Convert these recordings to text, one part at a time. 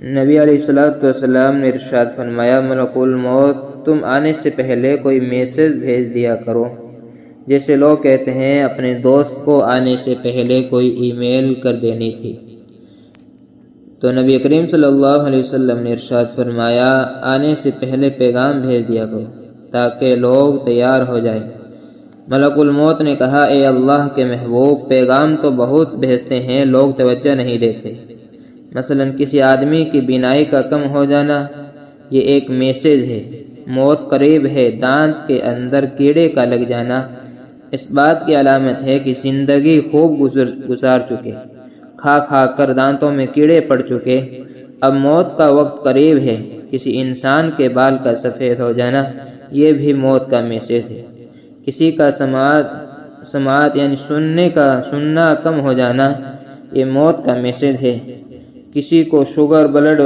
نبی علیہ الصلوۃ والسلام نے ارشاد فرمایا، ملک الموت تم آنے سے پہلے کوئی میسج بھیج دیا کرو، جیسے لوگ کہتے ہیں اپنے دوست کو آنے سے پہلے کوئی ای میل کر دینی تھی۔ تو نبی کریم صلی اللہ علیہ وسلم نے ارشاد فرمایا، آنے سے پہلے پیغام بھیج دیا کرو تاکہ لوگ تیار ہو جائیں۔ ملک الموت نے کہا، اے اللہ کے محبوب، پیغام تو بہت بھیجتے ہیں، لوگ توجہ نہیں دیتے۔ مثلا کسی آدمی کی بینائی کا کم ہو جانا، یہ ایک میسج ہے۔ موت قریب ہے، دانت کے اندر کیڑے کا لگ جانا اس بات کی علامت ہے کہ زندگی خوب گزار چکے، کھا کھا کر دانتوں میں کیڑے پڑ چکے، اب موت کا وقت قریب ہے۔ کسی انسان کے بال کا سفید ہو جانا، یہ بھی موت کا میسج ہے۔ کسی کا سماعت یعنی سننا کم ہو جانا، یہ موت کا میسج ہے۔ کسی کو شوگر، بلڈ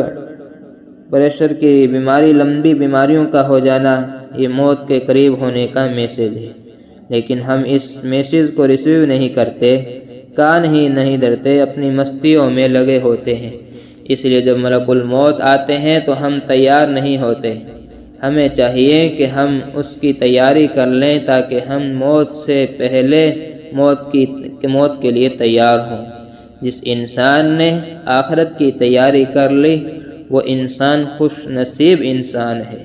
پریشر کی بیماری، لمبی بیماریوں کا ہو جانا، یہ موت کے قریب ہونے کا میسج ہے۔ لیکن ہم اس میسج کو ریسیو نہیں کرتے، کان ہی نہیں دھرتے، اپنی مستیوں میں لگے ہوتے ہیں۔ اس لیے جب ملک الموت آتے ہیں تو ہم تیار نہیں ہوتے۔ ہمیں چاہیے کہ ہم اس کی تیاری کر لیں تاکہ ہم موت سے پہلے موت کے لیے تیار ہوں۔ جس انسان نے آخرت کی تیاری کر لی، وہ انسان خوش نصیب انسان ہے۔